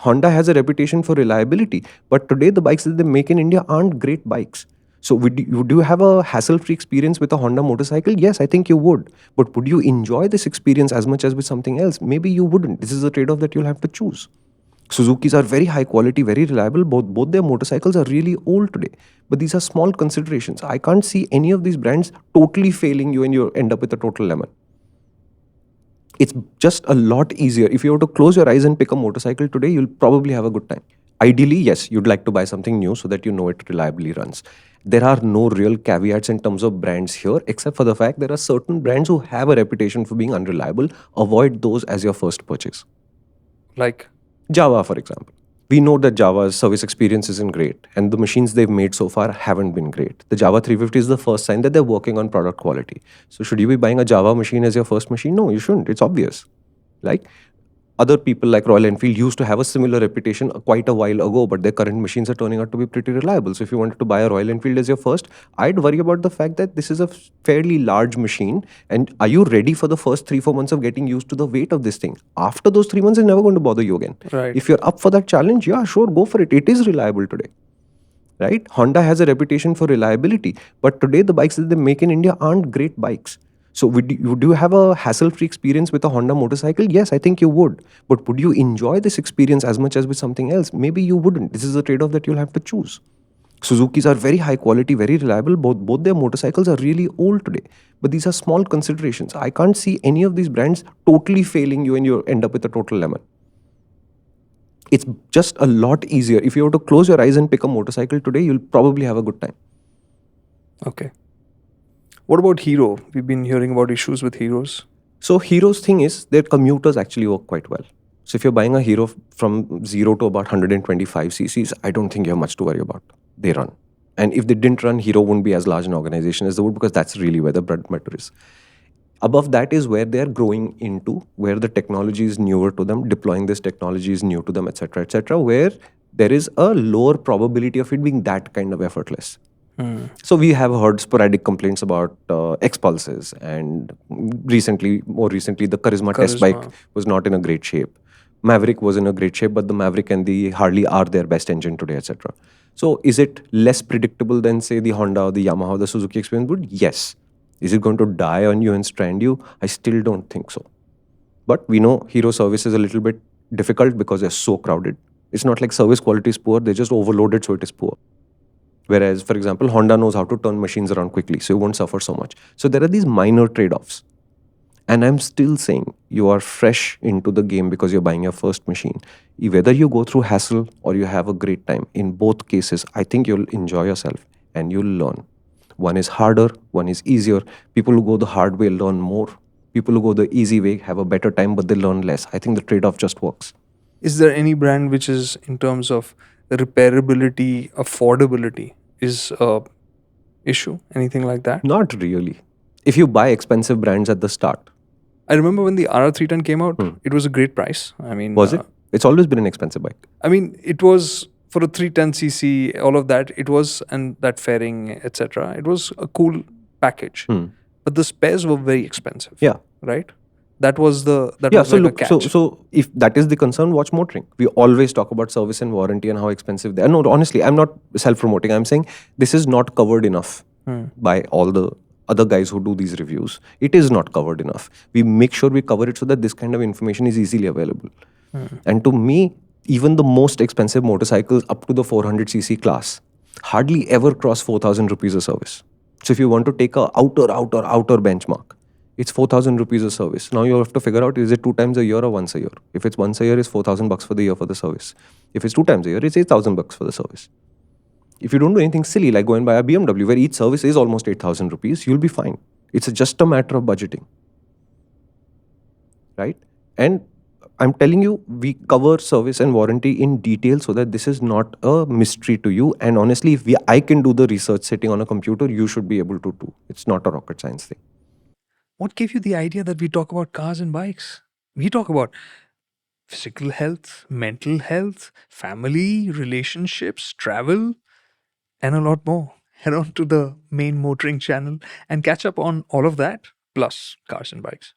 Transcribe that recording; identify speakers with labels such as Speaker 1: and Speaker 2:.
Speaker 1: Honda has a reputation for reliability, but today the bikes that they make in India aren't great bikes. So would you have a hassle-free experience with a Honda motorcycle? Yes, I think you would. But would you enjoy this experience as much as with something else? Maybe you wouldn't. This is a trade-off that you'll have to choose. Suzuki's are very high quality, very reliable. Both their motorcycles are really old today. But these are small considerations. I can't see any of these brands totally failing you and you end up with a total lemon. It's just a lot easier. If you were to close your eyes and pick a motorcycle today, you'll probably have a good time. Ideally, yes, you'd like to buy something new so that you know it reliably runs. There are no real caveats in terms of brands here, except for the fact there are certain brands who have a reputation for being unreliable. Avoid those as your first purchase.
Speaker 2: Like
Speaker 1: Java, for example. We know that Java's service experience isn't great, and the machines they've made so far haven't been great. The Java 350 is the first sign that they're working on product quality. So should you be buying a Java machine as your first machine? No, you shouldn't. It's obvious. Like other people like Royal Enfield used to have a similar reputation quite a while ago, but their current machines are turning out to be pretty reliable. So if you wanted to buy a Royal Enfield as your first, I'd worry about the fact that this is a fairly large machine. And are you ready for the first 3-4 months of getting used to the weight of this thing? After those 3 months, it's never going to bother you again.
Speaker 2: Right.
Speaker 1: If you're up for that challenge, yeah, sure, go for it. It is reliable today. Right? Honda has a reputation for reliability, but today the bikes that they make in India aren't great bikes. So would you have a hassle-free experience with a Honda motorcycle? Yes, I think you would. But would you enjoy this experience as much as with something else? Maybe you wouldn't. This is a trade-off that you'll have to choose. Suzuki's are very high quality, very reliable. Both their motorcycles are really old today. But these are small considerations. I can't see any of these brands totally failing you and you end up with a total lemon. It's just a lot easier. If you were to close your eyes and pick a motorcycle today, you'll probably have a good time.
Speaker 2: Okay. What about Hero? We've been hearing about issues with Heroes.
Speaker 1: So Hero's thing is their commuters actually work quite well. So if you're buying a Hero from 0 to about 125 cc's, I don't think you have much to worry about. They run. And if they didn't run, Hero wouldn't be as large an organization as they would, because that's really where the bread and butter is. Above that is where they're growing into, where the technology is newer to them, deploying this technology is new to them, etc., where there is a lower probability of it being that kind of effortless. So we have heard sporadic complaints about X-Pulses, and more recently, the Charisma test bike was not in a great shape. Maverick was in a great shape, but the Maverick and the Harley are their best engine today, etc. So is it less predictable than, say, the Honda or the Yamaha or the Suzuki experience would? Yes. Is it going to die on you and strand you? I still don't think so. But we know Hero service is a little bit difficult because they're so crowded. It's not like service quality is poor, they're just overloaded, so it is poor. Whereas, for example, Honda knows how to turn machines around quickly, so you won't suffer so much. So there are these minor trade-offs. And I'm still saying you are fresh into the game because you're buying your first machine. Whether you go through hassle or you have a great time, in both cases, I think you'll enjoy yourself and you'll learn. One is harder, one is easier. People who go the hard way learn more. People who go the easy way have a better time, but they learn less. I think the trade-off just works.
Speaker 2: Is there any brand which is, in terms of repairability, affordability, is a issue? Anything like that?
Speaker 1: Not really. If you buy expensive brands at the start.
Speaker 2: I remember when the RR310 came out, it was a great price. I mean,
Speaker 1: was it? It's always been an expensive bike.
Speaker 2: I mean, it was for a 310cc, all of that. It was, and that fairing, etc. It was a cool package, but the spares were very expensive.
Speaker 1: Yeah.
Speaker 2: Right. That was the catch.
Speaker 1: So if that is the concern, watch MotorInc. We always talk about service and warranty and how expensive they are. No, honestly, I'm not self-promoting. I'm saying this is not covered enough by all the other guys who do these reviews. It is not covered enough. We make sure we cover it so that this kind of information is easily available. And to me, even the most expensive motorcycles up to the 400cc class hardly ever cross 4,000 rupees a service. So if you want to take a outer benchmark, it's 4,000 rupees a service. Now you have to figure out, is it 2 times a year or once a year? If it's once a year, it's 4,000 bucks for the year for the service. If it's 2 times a year, it's 8,000 bucks for the service. If you don't do anything silly, like go and buy a BMW, where each service is almost 8,000 rupees, you'll be fine. It's just a matter of budgeting. Right? And I'm telling you, we cover service and warranty in detail so that this is not a mystery to you. And honestly, if I can do the research sitting on a computer, you should be able to too. It's not a rocket science thing.
Speaker 2: What gave you the idea that we talk about cars and bikes? We talk about physical health, mental health, family, relationships, travel, and a lot more. Head on to the main MotorInc channel and catch up on all of that, plus cars and bikes.